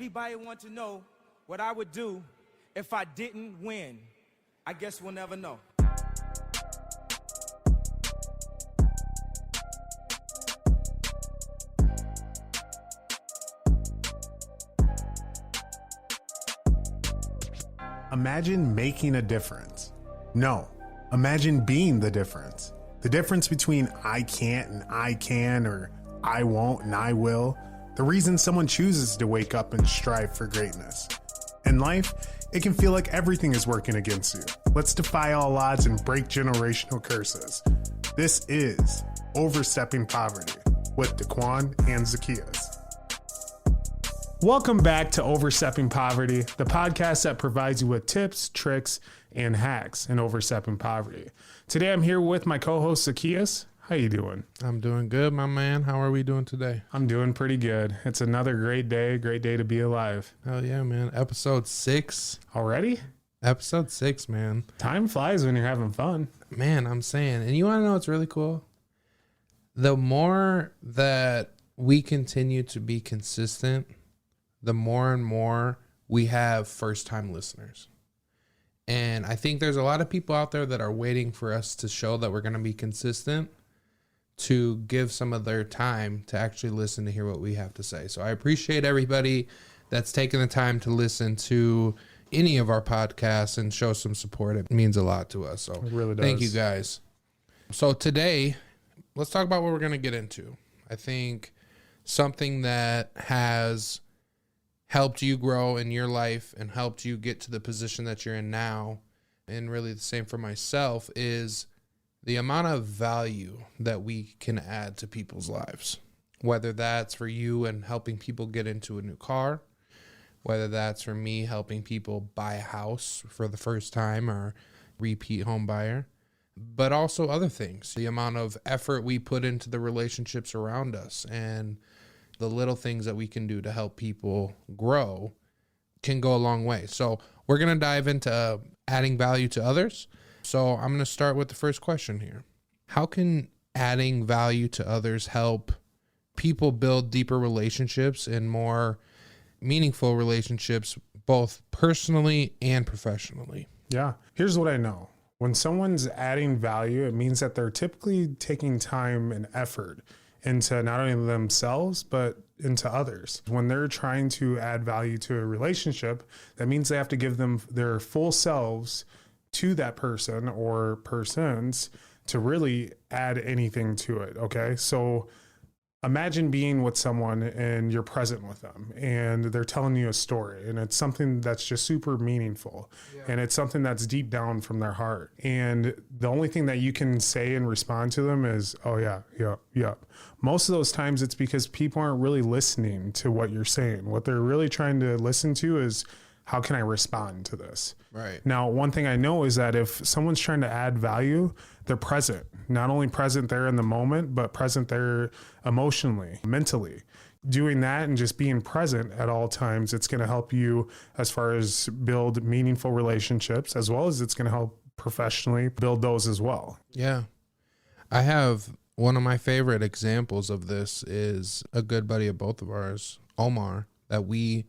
Everybody wants to know what I would do if I didn't win. I guess we'll never know. Imagine making a difference. No, imagine being the difference. The difference between I can't and I can, or I won't and I will. The reason someone chooses to wake up and strive for greatness. In life, it can feel like everything is working against you. Let's defy all odds and break generational curses. This is Overstepping Poverty with Daquan and Zachaeus. Welcome back to Overstepping Poverty, the podcast that provides you with tips, tricks, and hacks in overstepping poverty. Today I'm here with my co-host Zachaeus. How you doing? I'm doing good, my man. How are we doing today? I'm doing pretty good. It's another great day to be alive. Hell yeah, man. Episode 6. Already? Episode 6, man. Time flies when you're having fun. Man, I'm saying. And you want to know what's really cool? The more that we continue to be consistent, the more and more we have first-time listeners. And I think there's a lot of people out there that are waiting for us to show that we're going to be consistent, to give some of their time to actually listen to hear what we have to say. So I appreciate everybody that's taken the time to listen to any of our podcasts and show some support. It means a lot to us. So it really does. Thank you guys. So today, let's talk about what we're going to get into. I think something that has helped you grow in your life and helped you get to the position that you're in now, and really the same for myself, is the amount of value that we can add to people's lives. Whether that's for you and helping people get into a new car, whether that's for me helping people buy a house for the first time or repeat home buyer, but also other things. The amount of effort we put into the relationships around us and the little things that we can do to help people grow can go a long way. So we're going to dive into adding value to others. So I'm going to start with the first question here. How can adding value to others help people build deeper relationships and more meaningful relationships, both personally and professionally? Yeah. Here's what I know. When someone's adding value, it means that they're typically taking time and effort into not only themselves, but into others. When they're trying to add value to a relationship, that means they have to give them their full selves to that person or persons to really add anything to it. Okay. So imagine being with someone and you're present with them and they're telling you a story and it's something that's just super meaningful. Yeah. And it's something that's deep down from their heart. And the only thing that you can say and respond to them is, oh yeah, yep. Most of those times it's because people aren't really listening to what you're saying. What they're really trying to listen to is, how can I respond to this? Right. Now, one thing I know is that if someone's trying to add value, they're present. Not only present there in the moment, but present there emotionally, mentally. Doing that and just being present at all times, it's going to help you as far as build meaningful relationships, as well as it's going to help professionally build those as well. Yeah. I have one of my favorite examples of this is a good buddy of both of ours, Omar, that we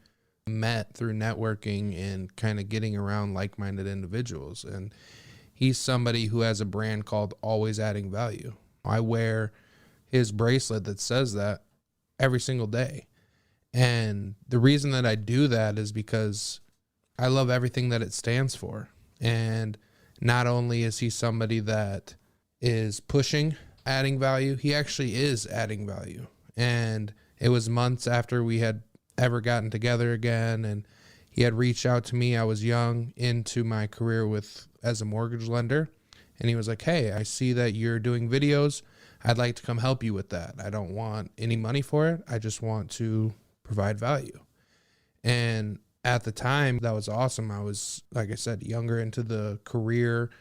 met through networking and kind of getting around like-minded individuals. And he's somebody who has a brand called Always Adding Value. I wear his bracelet that says that every single day. And the reason that I do that is because I love everything that it stands for. And not only is he somebody that is pushing adding value, he actually is adding value. And it was months after we had ever gotten together again, and he had reached out to me. I was young into my career as a mortgage lender, and he was like, hey, I see that you're doing videos. I'd like to come help you with that. I don't want any money for it. I just want to provide value. And at the time, that was awesome. I was, like I said, younger into the career.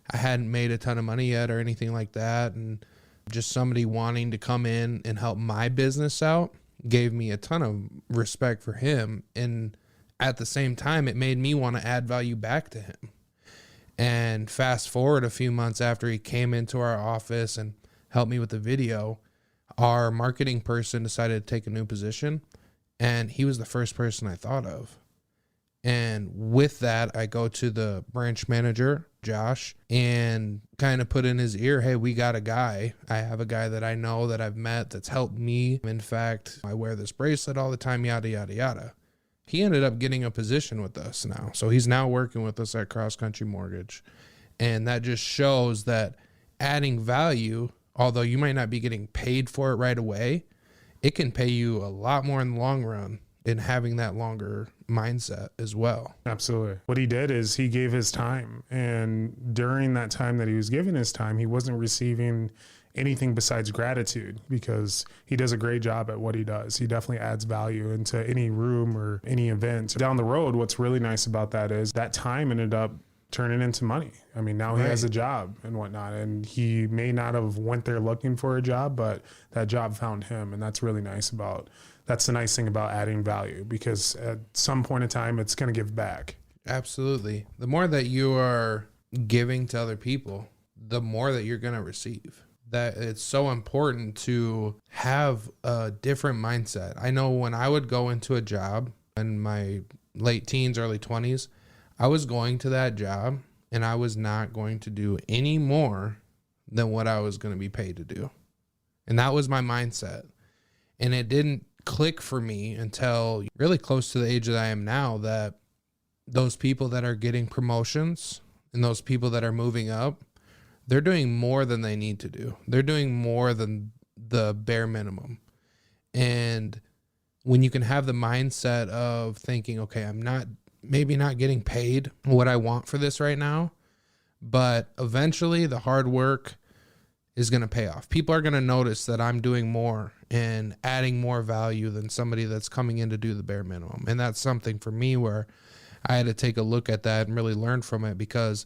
I hadn't made a ton of money yet or anything like that, and just somebody wanting to come in and help my business out gave me a ton of respect for him. And at the same time, it made me want to add value back to him. And fast forward a few months after he came into our office and helped me with the video, our marketing person decided to take a new position. And he was the first person I thought of. And with that, I go to the branch manager, Josh, and kind of put in his ear, hey, we got a guy. I have a guy that I know that I've met that's helped me. In fact, I wear this bracelet all the time, yada, yada, yada. He ended up getting a position with us now. So he's now working with us at Cross Country Mortgage. And that just shows that adding value, although you might not be getting paid for it right away, it can pay you a lot more in the long run in having that longer mindset as well. Absolutely. What he did is he gave his time. And during that time that he was giving his time, he wasn't receiving anything besides gratitude, because he does a great job at what he does. He definitely adds value into any room or any event. Down the road, what's really nice about that is that time ended up turning into money. I mean, now he has a job and whatnot, and he may not have went there looking for a job, but that job found him. And that's really nice that's the nice thing about adding value, because at some point in time, it's going to give back. Absolutely. The more that you are giving to other people, the more that you're going to receive. That it's so important to have a different mindset. I know when I would go into a job in my late teens, early 20s, I was going to that job and I was not going to do any more than what I was going to be paid to do. And that was my mindset. And it didn't click for me until really close to the age that I am now, that those people that are getting promotions and those people that are moving up, they're doing more than they need to do. They're doing more than the bare minimum. And when you can have the mindset of thinking, okay, I'm maybe not getting paid what I want for this right now, but eventually the hard work is going to pay off. People are going to notice that I'm doing more and adding more value than somebody that's coming in to do the bare minimum. And that's something for me where I had to take a look at that and really learn from it, because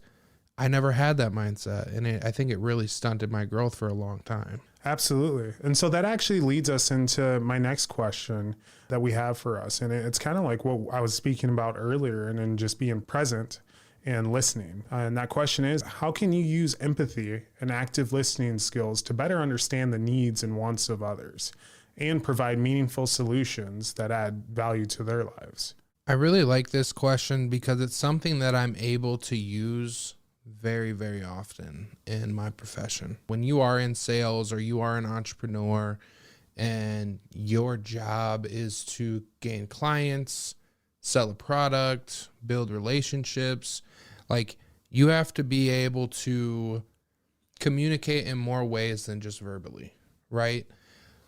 I never had that mindset. And I think it really stunted my growth for a long time. Absolutely. And so that actually leads us into my next question that we have for us. And it's kind of like what I was speaking about earlier, and then just being present and listening. And that question is, how can you use empathy and active listening skills to better understand the needs and wants of others and provide meaningful solutions that add value to their lives? I really like this question because it's something that I'm able to use very, very often in my profession. When you are in sales or you are an entrepreneur and your job is to gain clients, sell a product, build relationships, like you have to be able to communicate in more ways than just verbally, right?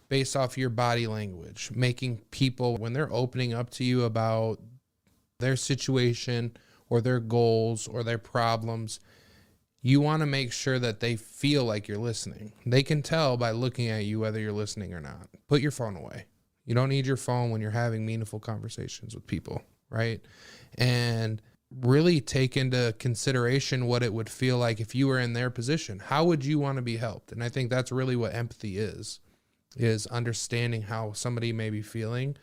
Based off your body language, making people, when they're opening up to you about their situation or their goals or their problems, you want to make sure that they feel like you're listening. They can tell by looking at you whether you're listening or not. Put your phone away. You don't need your phone when you're having meaningful conversations with people, right? And really take into consideration what it would feel like if you were in their position. How would you want to be helped? And I think that's really what empathy is understanding how somebody may be feeling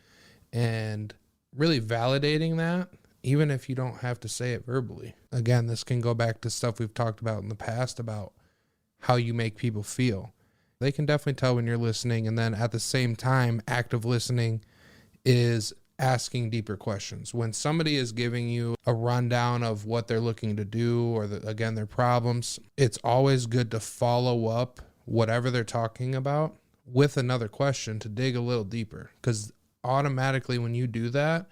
and really validating that, even if you don't have to say it verbally. Again, this can go back to stuff we've talked about in the past about how you make people feel. They can definitely tell when you're listening. And then at the same time, active listening is asking deeper questions. When somebody is giving you a rundown of what they're looking to do or, again, their problems, it's always good to follow up whatever they're talking about with another question to dig a little deeper, because automatically when you do that,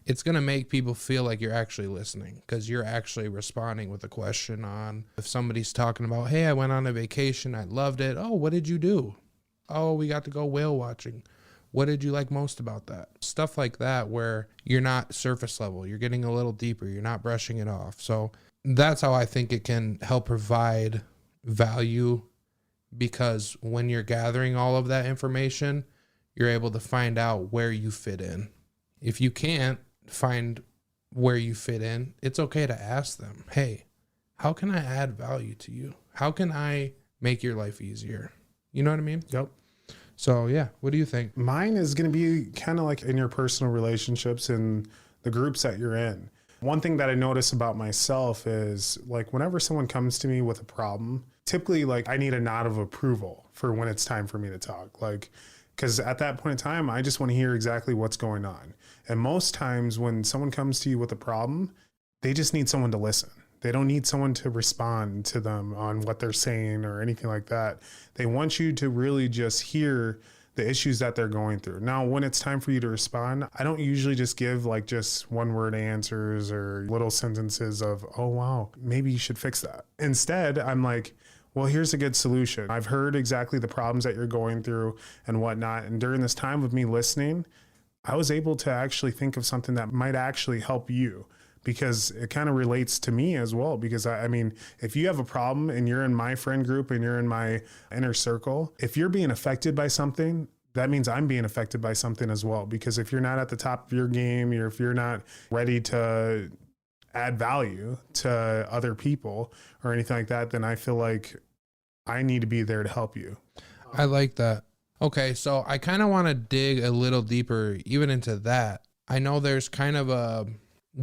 it's going to make people feel like you're actually listening, because you're actually responding with a question on, if somebody's talking about, hey, I went on a vacation, I loved it. Oh, what did you do? Oh, we got to go whale watching. What did you like most about that? Stuff like that, where you're not surface level, you're getting a little deeper, you're not brushing it off. So that's how I think it can help provide value, because when you're gathering all of that information, you're able to find out where you fit in. If you can't find where you fit in, it's okay to ask them, hey, how can I add value to you? How can I make your life easier? You know what I mean? Yep. So yeah, what do you think? Mine is going to be kind of like in your personal relationships and the groups that you're in. One thing that I notice about myself is, like, whenever someone comes to me with a problem, typically, like, I need a nod of approval for when it's time for me to talk. Like, Because at that point in time, I just want to hear exactly what's going on. And most times when someone comes to you with a problem, they just need someone to listen. They don't need someone to respond to them on what they're saying or anything like that. They want you to really just hear the issues that they're going through. Now, when it's time for you to respond, I don't usually just give like just one word answers or little sentences of, oh, wow, maybe you should fix that. Instead, I'm like, well, here's a good solution. I've heard exactly the problems that you're going through and whatnot. And during this time of me listening, I was able to actually think of something that might actually help you, because it kind of relates to me as well. Because I mean, if you have a problem and you're in my friend group and you're in my inner circle, if you're being affected by something, that means I'm being affected by something as well. Because if you're not at the top of your game, or if you're not ready to add value to other people or anything like that, then I feel like I need to be there to help you. I like that. Okay, so I kind of want to dig a little deeper even into that. I know there's kind of a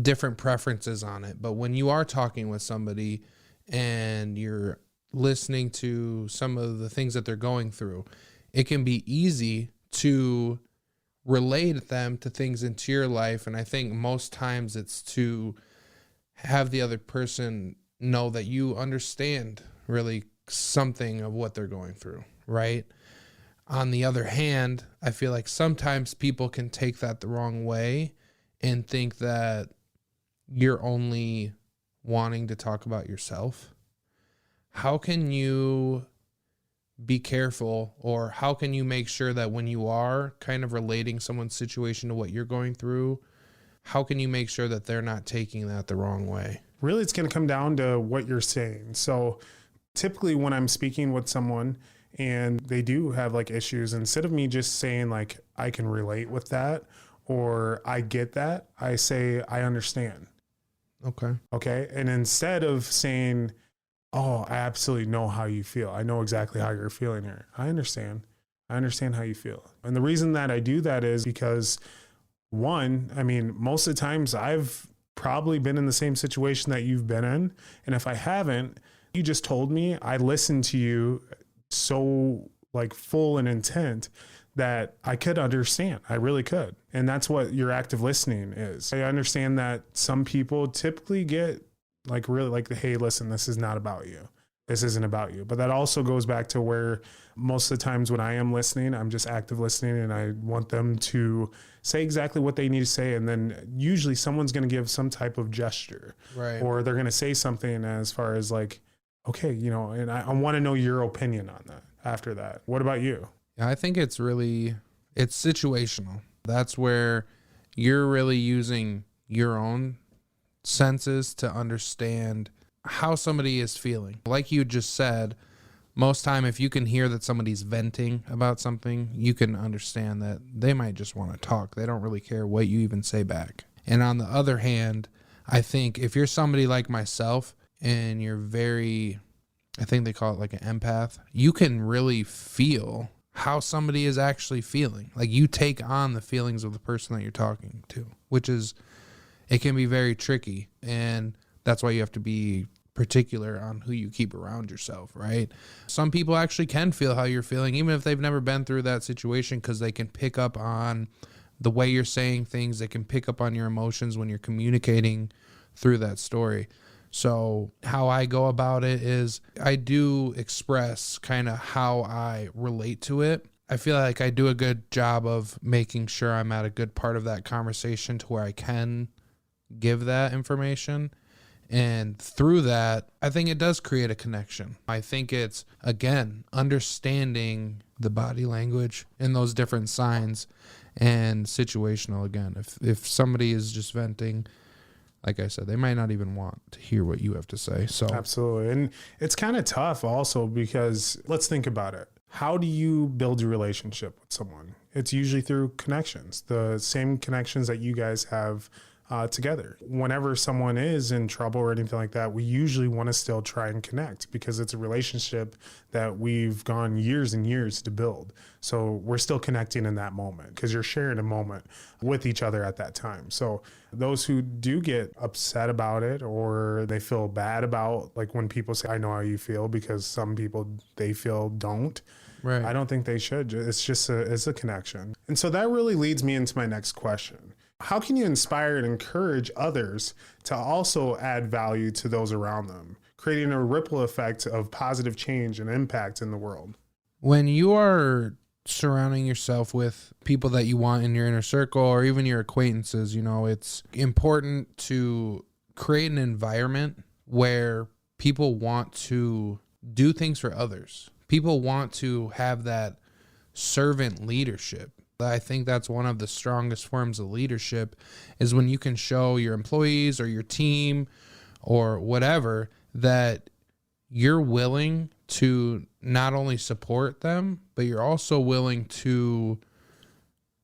different preferences on it, but when you are talking with somebody and you're listening to some of the things that they're going through, it can be easy to relate them to things into your life. And I think most times it's to have the other person know that you understand really something of what they're going through, right? On the other hand, I feel like sometimes people can take that the wrong way and think that you're only wanting to talk about yourself. How can you be careful, or how can you make sure that when you are kind of relating someone's situation to what you're going through, how can you make sure that they're not taking that the wrong way? Really, it's going to come down to what you're saying. So typically when I'm speaking with someone and they do have like issues, instead of me just saying like, I can relate with that, or I get that, I say, I understand. Okay. Okay. And instead of saying, oh, I absolutely know how you feel, I know exactly how you're feeling here, I understand how you feel. And the reason that I do that is because, one, I mean, most of the times I've probably been in the same situation that you've been in. And if I haven't, you just told me, I listened to you so like full and intent that I could understand. I really could. And that's what your active listening is. I understand that some people typically get like really like, hey, listen, this is not about you. This isn't about you. But that also goes back to where most of the times when I am listening, I'm just active listening and I want them to say exactly what they need to say. And then usually someone's going to give some type of gesture, Right. or they're going to say something as far as like, okay, you know, and I want to know your opinion on that after that. What about you? I think it's situational. That's where you're really using your own senses to understand how somebody is feeling. Like you just said, most time if you can hear that somebody's venting about something, you can understand that they might just want to talk. They don't really care what you even say back. And on the other hand, I think if you're somebody like myself and you're very, I think they call it like an empath, you can really feel how somebody is actually feeling. Like you take on the feelings of the person that you're talking to, which is, it can be very tricky. And that's why you have to be particular on who you keep around yourself, right? Some people actually can feel how you're feeling, even if they've never been through that situation, because they can pick up on the way you're saying things. They can pick up on your emotions when you're communicating through that story. So how I go about it is I do express kind of how I relate to it. I feel like I do a good job of making sure I'm at a good part of that conversation to where I can give that information. And through that, I think it does create a connection. I think it's, again, understanding the body language and those different signs, and situational again. If somebody is just venting, like I said, they might not even want to hear what you have to say. So Absolutely. And it's kind of tough also because let's think about it. How do you build a relationship with someone? It's usually through connections, the same connections that you guys have together. Whenever someone is in trouble or anything like that, we usually want to still try and connect because it's a relationship that we've gone years and years to build. So we're still connecting in that moment because you're sharing a moment with each other at that time. So those who do get upset about it or they feel bad about, like when people say, I know how you feel, because some people they feel don't. Right. I don't think they should. It's a connection. And so that really leads me into my next question. How can you inspire and encourage others to also add value to those around them, creating a ripple effect of positive change and impact in the world? When you are surrounding yourself with people that you want in your inner circle or even your acquaintances, you know, it's important to create an environment where people want to do things for others. People want to have that servant leadership. I think that's one of the strongest forms of leadership is when you can show your employees or your team or whatever that you're willing to not only support them, but you're also willing to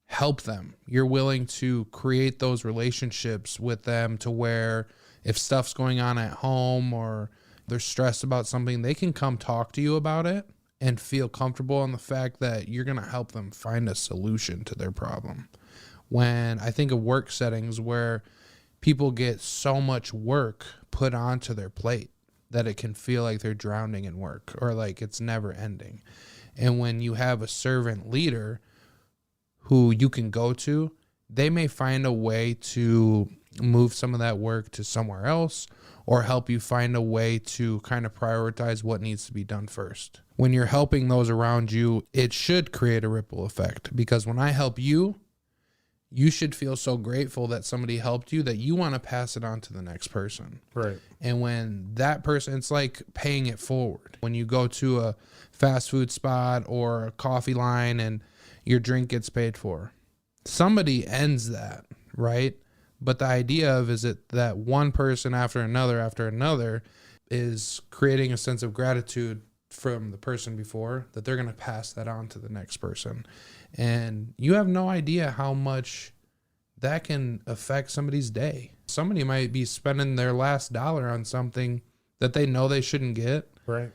help them. You're willing to create those relationships with them to where if stuff's going on at home or they're stressed about something, they can come talk to you about it and feel comfortable in the fact that you're going to help them find a solution to their problem. When I think of work settings where people get so much work put onto their plate that it can feel like they're drowning in work or like it's never ending. And when you have a servant leader who you can go to, they may find a way to move some of that work to somewhere else or help you find a way to kind of prioritize what needs to be done first. When you're helping those around you, it should create a ripple effect, because when I help you, you should feel so grateful that somebody helped you that you want to pass it on to the next person. Right. And when that person, it's like paying it forward. When you go to a fast food spot or a coffee line and your drink gets paid for, somebody ends that, right? But the idea of is it that one person after another is creating a sense of gratitude from the person before that they're going to pass that on to the next person. And you have no idea how much that can affect somebody's day. Somebody might be spending their last dollar on something that they know they shouldn't get. Right.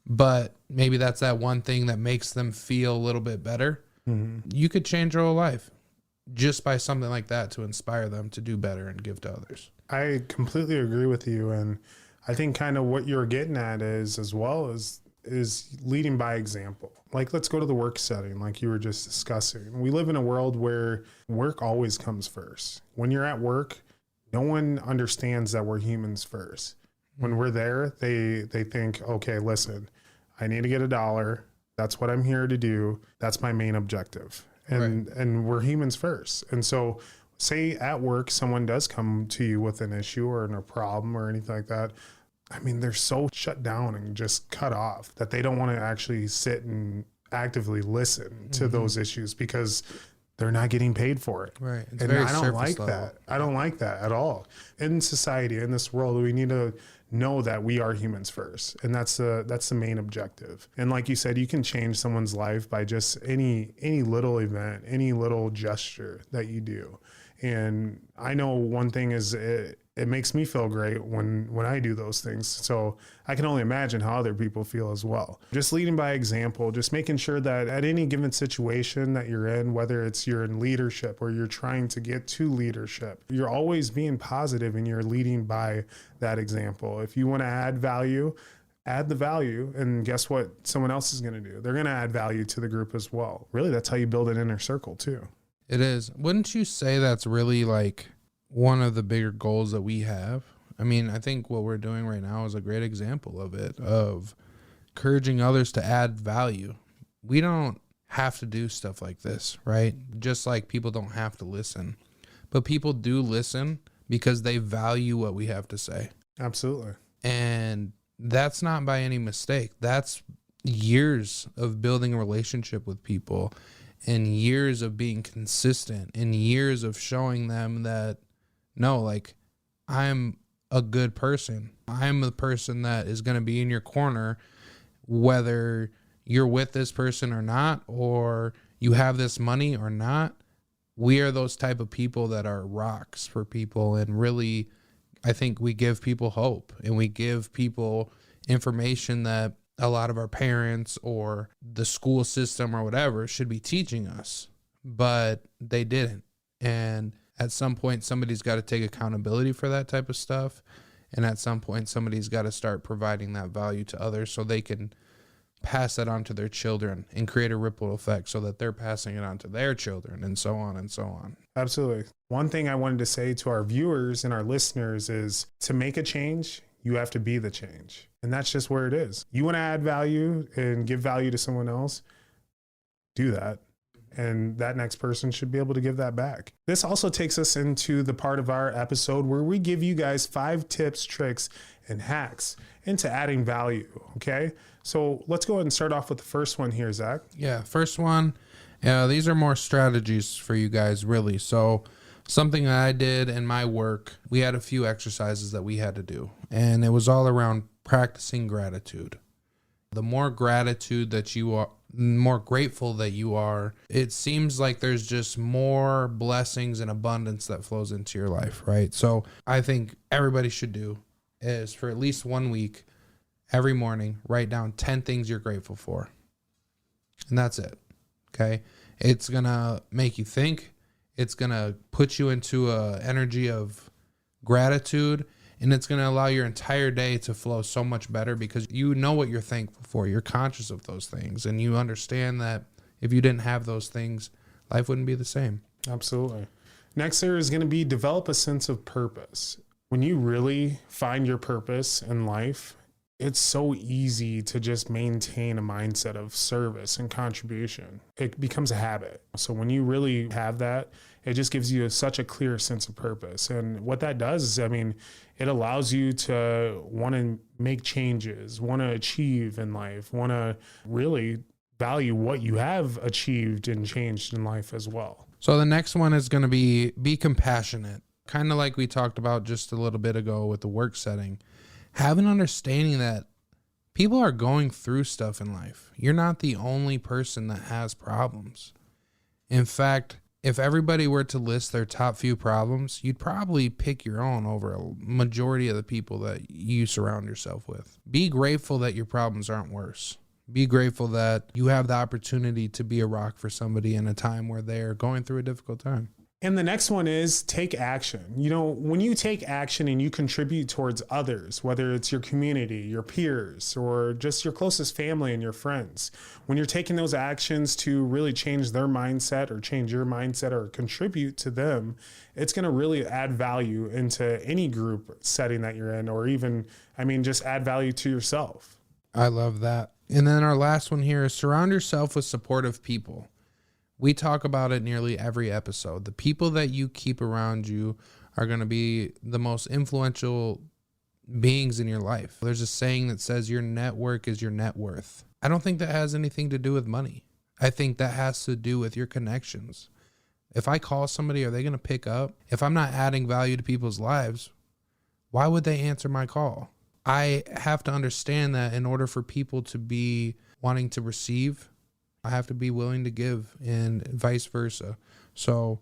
But maybe that's that one thing that makes them feel a little bit better. Mm-hmm. You could change their whole life just by something like that to inspire them to do better and give to others. I completely agree with you. And I think kind of what you're getting at is as well as is leading by example. Like, let's go to the work setting, like you were just discussing. We live in a world where work always comes first. When you're at work, no one understands that we're humans first. When we're there, they think, okay, listen, I need to get $1. That's what I'm here to do. That's my main objective. And we're humans first. And so say at work, someone does come to you with an issue or a problem or anything like that. I mean, they're so shut down and just cut off that they don't want to actually sit and actively listen to those issues because they're not getting paid for it. Right. It's and very I don't like level. that. I don't like that at all. In society, in this world, we need to know that we are humans first. And that's the main objective. And like you said, you can change someone's life by just any little event, any little gesture that you do. And I know one thing is it makes me feel great when I do those things. So I can only imagine how other people feel as well. Just leading by example, just making sure that at any given situation that you're in, whether it's you're in leadership or you're trying to get to leadership, you're always being positive and you're leading by that example. If you want to add value, add the value, and guess what someone else is going to do? They're going to add value to the group as well. Really, that's how you build an inner circle too. It is. Wouldn't you say that's really like one of the bigger goals that we have? I mean, I think what we're doing right now is a great example of it, of encouraging others to add value. We don't have to do stuff like this, right? Just like people don't have to listen. But people do listen because they value what we have to say. Absolutely. And that's not by any mistake. That's years of building a relationship with people and years of being consistent and years of showing them that, no, like, I'm a good person. I'm the person that is going to be in your corner, whether you're with this person or not, or you have this money or not. We are those type of people that are rocks for people. And really, I think we give people hope and we give people information that a lot of our parents or the school system or whatever should be teaching us, but they didn't. And at some point, somebody's got to take accountability for that type of stuff. And at some point, somebody's got to start providing that value to others so they can pass that on to their children and create a ripple effect so that they're passing it on to their children, and so on and so on. Absolutely. One thing I wanted to say to our viewers and our listeners is to make a change, you have to be the change. And that's just where it is. You want to add value and give value to someone else, do that. And that next person should be able to give that back. This also takes us into the part of our episode where we give you guys 5 tips, tricks, and hacks into adding value. Okay. So let's go ahead and start off with the first one here, Zach. Yeah. First one. These are more strategies for you guys, really. So something that I did in my work, we had a few exercises that we had to do, and it was all around practicing gratitude. The more gratitude that you are, more grateful that you are, it seems like there's just more blessings and abundance that flows into your life, right? So I think everybody should do is for at least 1 week, every morning, write down 10 things you're grateful for. And that's it. Okay. It's going to make you think. It's going to put you into an energy of gratitude, and it's going to allow your entire day to flow so much better because you know what you're thankful for. You're conscious of those things, and you understand that if you didn't have those things, life wouldn't be the same. Absolutely. Next there is going to be develop a sense of purpose. When you really find your purpose in life, it's so easy to just maintain a mindset of service and contribution. It becomes a habit. So when you really have that, it just gives you such a clear sense of purpose. And what that does is, it allows you to want to make changes, want to achieve in life, want to really value what you have achieved and changed in life as well. So the next one is going to be compassionate. Kind of like we talked about just a little bit ago with the work setting. Have an understanding that people are going through stuff in life. You're not the only person that has problems. In fact, if everybody were to list their top few problems, you'd probably pick your own over a majority of the people that you surround yourself with. Be grateful that your problems aren't worse. Be grateful that you have the opportunity to be a rock for somebody in a time where they're going through a difficult time. And the next one is take action. When you take action and you contribute towards others, whether it's your community, your peers, or just your closest family and your friends, when you're taking those actions to really change their mindset or change your mindset or contribute to them, it's going to really add value into any group setting that you're in, or even, just add value to yourself. I love that. And then our last one here is surround yourself with supportive people. We talk about it nearly every episode. The people that you keep around you are going to be the most influential beings in your life. There's a saying that says your network is your net worth. I don't think that has anything to do with money. I think that has to do with your connections. If I call somebody, are they going to pick up? If I'm not adding value to people's lives, why would they answer my call? I have to understand that in order for people to be wanting to receive, I have to be willing to give, and vice versa. So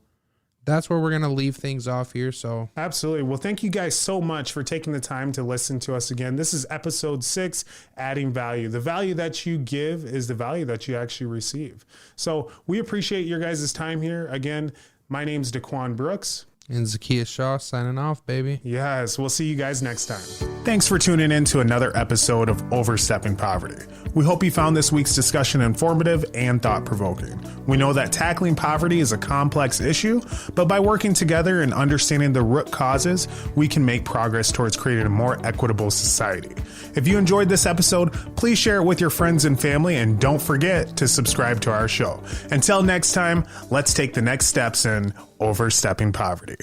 that's where we're going to leave things off here. So absolutely. Well, thank you guys so much for taking the time to listen to us again. This is episode 6, adding value. The value that you give is the value that you actually receive. So we appreciate your guys' time here. Again, my name's Daquan Brooks. And Zachaeus Shaw signing off, baby. Yes, we'll see you guys next time. Thanks for tuning in to another episode of Overstepping Poverty. We hope you found this week's discussion informative and thought-provoking. We know that tackling poverty is a complex issue, but by working together and understanding the root causes, we can make progress towards creating a more equitable society. If you enjoyed this episode, please share it with your friends and family, and don't forget to subscribe to our show. Until next time, let's take the next steps in overstepping poverty.